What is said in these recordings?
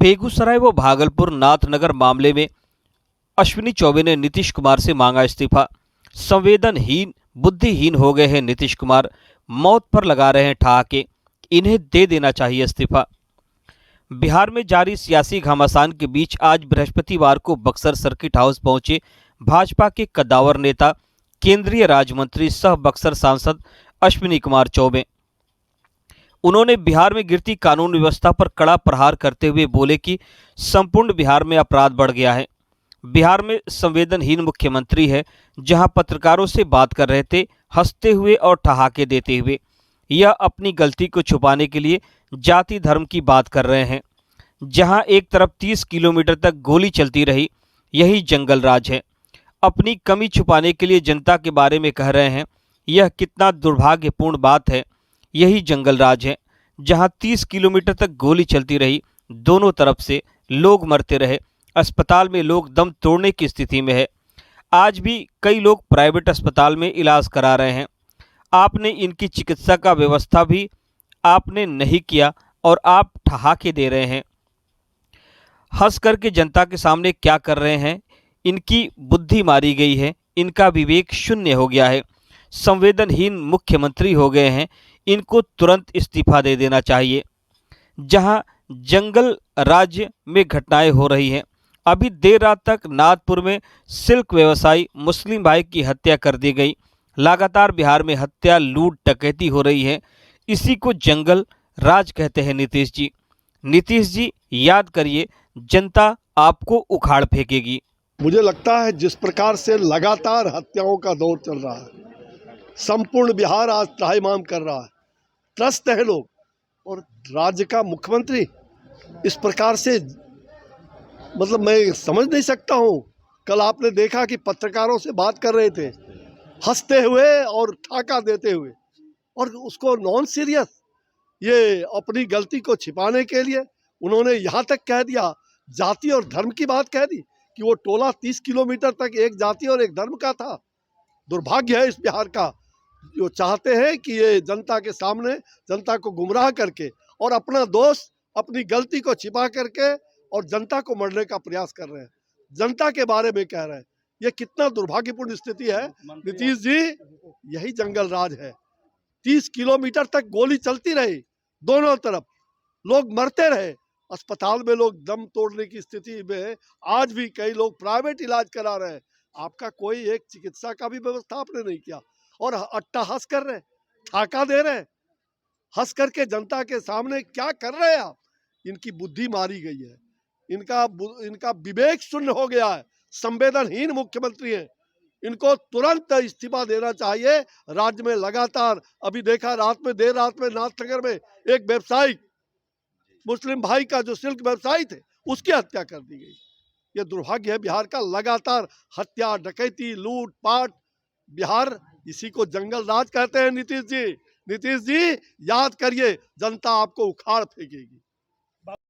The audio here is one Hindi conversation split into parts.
बेगूसराय व भागलपुर नाथनगर मामले में अश्विनी चौबे ने नीतीश कुमार से मांगा इस्तीफा। संवेदनहीन बुद्धिहीन हो गए हैं नीतीश कुमार, मौत पर लगा रहे हैं ठहाके, इन्हें दे देना चाहिए इस्तीफा। बिहार में जारी सियासी घमासान के बीच आज बृहस्पतिवार को बक्सर सर्किट हाउस पहुंचे भाजपा के कद्दावर नेता केंद्रीय राज्य मंत्री सह बक्सर सांसद अश्विनी कुमार चौबे। उन्होंने बिहार में गिरती कानून व्यवस्था पर कड़ा प्रहार करते हुए बोले कि संपूर्ण बिहार में अपराध बढ़ गया है। बिहार में संवेदनहीन मुख्यमंत्री है, जहां पत्रकारों से बात कर रहे थे हंसते हुए और ठहाके देते हुए। यह अपनी गलती को छुपाने के लिए जाति धर्म की बात कर रहे हैं। जहां एक तरफ 30 किलोमीटर तक गोली चलती रही, यही जंगल राज है। अपनी कमी छुपाने के लिए जनता के बारे में कह रहे हैं, यह कितना दुर्भाग्यपूर्ण बात है। यही जंगल राज है, जहां 30 किलोमीटर तक गोली चलती रही, दोनों तरफ से लोग मरते रहे, अस्पताल में लोग दम तोड़ने की स्थिति में है। आज भी कई लोग प्राइवेट अस्पताल में इलाज करा रहे हैं। आपने इनकी चिकित्सा का व्यवस्था भी आपने नहीं किया और आप ठहाके दे रहे हैं। हंस करके जनता के सामने क्या कर रहे हैं? इनकी बुद्धि मारी गई है, इनका विवेक शून्य हो गया है, संवेदनहीन मुख्यमंत्री हो गए हैं। इनको तुरंत इस्तीफा दे देना चाहिए। जहां जंगल राज्य में घटनाएं हो रही हैं, अभी देर रात तक नागपुर में सिल्क व्यवसायी मुस्लिम भाई की हत्या कर दी गई। लगातार बिहार में हत्या, लूट, डकैती हो रही है। इसी को जंगल राज कहते हैं नीतीश जी। नीतीश जी, याद करिए, जनता आपको उखाड़ फेंकेगी। मुझे लगता है जिस प्रकार से लगातार हत्याओं का दौर चल रहा है, संपूर्ण बिहार आज त्राहिमाम कर रहा है, त्रस्त है लोग, और राज्य का मुख्यमंत्री इस प्रकार से, मतलब मैं समझ नहीं सकता हूँ। कल आपने देखा कि पत्रकारों से बात कर रहे थे हंसते हुए और ठाका देते हुए, और उसको नॉन सीरियस, ये अपनी गलती को छिपाने के लिए उन्होंने यहाँ तक कह दिया, जाति और धर्म की बात कह दी कि वो टोला 30 किलोमीटर तक एक जाति और एक धर्म का था। दुर्भाग्य है इस बिहार का, जो चाहते हैं कि ये जनता के सामने जनता को गुमराह करके और अपना दोष, अपनी गलती को छिपा करके और जनता को मरने का प्रयास कर रहे हैं, जनता के बारे में कह रहे हैं। ये कितना दुर्भाग्यपूर्ण स्थिति है। नीतीश जी, यही जंगल राज है। 30 किलोमीटर तक गोली चलती रही, दोनों तरफ लोग मरते रहे, अस्पताल में लोग दम तोड़ने की स्थिति में, आज भी कई लोग प्राइवेट इलाज करा रहे हैं। आपका कोई एक चिकित्सा का भी व्यवस्था आपने नहीं किया, और अट्टहास कर रहे हैं, ठाका दे रहे हैं, हंस करके जनता के सामने क्या कर रहे हैं आप? इनकी बुद्धि मारी गई है, इनका विवेक शून्य हो गया है, संवेदनहीन मुख्यमंत्री है। इनको तुरंत इस्तीफा देना चाहिए। राज्य में लगातार, अभी देखा देर रात में नाथनगर में एक व्यवसायी मुस्लिम भाई का, जो सिल्क व्यवसायी थे, उसकी हत्या कर दी गई। ये दुर्भाग्य है बिहार का, लगातार हत्या, डकैती, लूट पाट। बिहार, इसी को जंगल राज कहते हैं। नीतीश जी, याद करिए, जनता आपको उखाड़ फेंकेगी।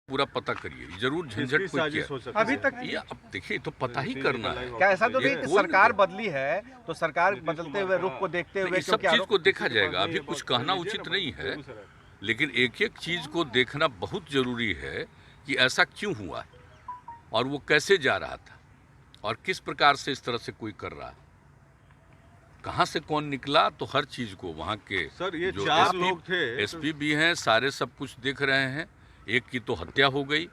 पूरा पता करिए, जरूर झंझट कोई किया अभी तक ये, अब देखिए तो पता ही करना है। क्या ऐसा तो नहीं कि सरकार बदली है तो सरकार बदलते हुए रुख को देखते हुए सब चीज को देखा जाएगा, अभी कुछ कहना उचित नहीं है, लेकिन एक एक चीज को देखना बहुत जरूरी है कि ऐसा क्यों हुआ और वो कैसे जा रहा था और किस प्रकार से इस तरह से कोई कर रहा है, कहाँ से कौन निकला। तो हर चीज को वहाँ के सर, ये जो 4 लोग थे, एसपी भी हैं, सारे सब कुछ देख रहे हैं। एक की तो हत्या हो गई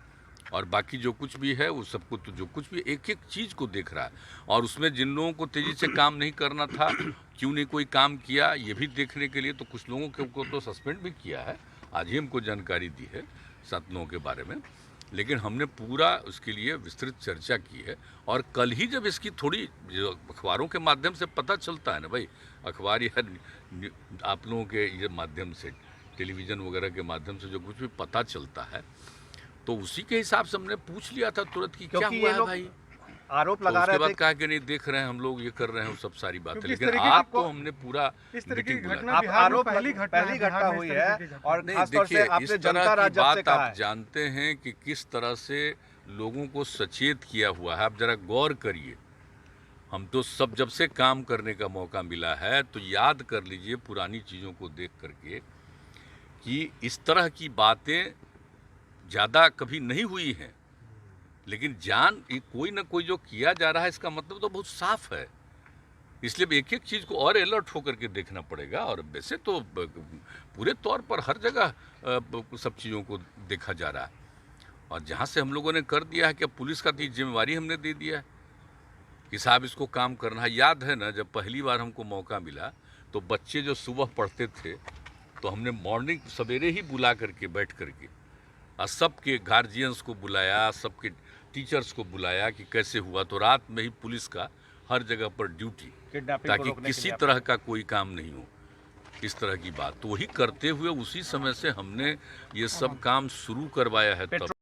और बाकी जो कुछ भी है वो सबको, तो जो कुछ भी एक एक चीज़ को देख रहा है, और उसमें जिन लोगों को तेज़ी से काम नहीं करना था, क्यों नहीं कोई काम किया, ये भी देखने के लिए तो कुछ लोगों को तो सस्पेंड भी किया है। आज ही हमको जानकारी दी है 7 लोगों के बारे में, लेकिन हमने पूरा उसके लिए विस्तृत चर्चा की है। और कल ही जब इसकी थोड़ी, जो अखबारों के माध्यम से पता चलता है ना भाई, अखबार या आप लोगों के ये माध्यम से, टेलीविज़न वगैरह के माध्यम से जो कुछ भी पता चलता है, तो उसी के हिसाब से हमने पूछ लिया था तुरंत कि क्या हुआ है भाई। आरोप तो लगा उसके रहे बाद थे कहा कि नहीं देख रहे हैं हम लोग, ये कर रहे हैं, वो सब सारी बातें, लेकिन की आपको हमने पूरा इस तरह की मीटिंग घटना बुलाया। आप आरोप पहली घटना हुई है, और नहीं खासतौर से देखिए, आपने इस जनता तरह की राज्य से बात कहा आप है। जानते हैं कि किस तरह से लोगों को सचेत किया हुआ है। आप जरा गौर करिए, हम तो सब जब से काम करने का मौका मिला है तो याद कर लीजिए पुरानी चीज़ों को देख करके कि इस तरह की बातें ज़्यादा कभी नहीं हुई हैं, लेकिन जान ये कोई ना कोई जो किया जा रहा है इसका मतलब तो बहुत साफ है। इसलिए एक एक चीज़ को और अलर्ट होकर के देखना पड़ेगा। और वैसे तो पूरे तौर पर हर जगह सब चीज़ों को देखा जा रहा है, और जहाँ से हम लोगों ने कर दिया है कि अब पुलिस का तो जिम्मेवारी हमने दे दिया है कि साहब इसको काम करना है। याद है ना, जब पहली बार हमको मौका मिला तो बच्चे जो सुबह पढ़ते थे तो हमने मॉर्निंग सवेरे ही बुला करके बैठ करके और सबके गार्जियंस को बुलाया, सबके टीचर्स को बुलाया कि कैसे हुआ। तो रात में ही पुलिस का हर जगह पर ड्यूटी, किडनैपिंग को ताकि रोकने के किसी लिए तरह का कोई काम नहीं हो, इस तरह की बात। तो वही करते हुए उसी समय से हमने ये सब काम शुरू करवाया है। तब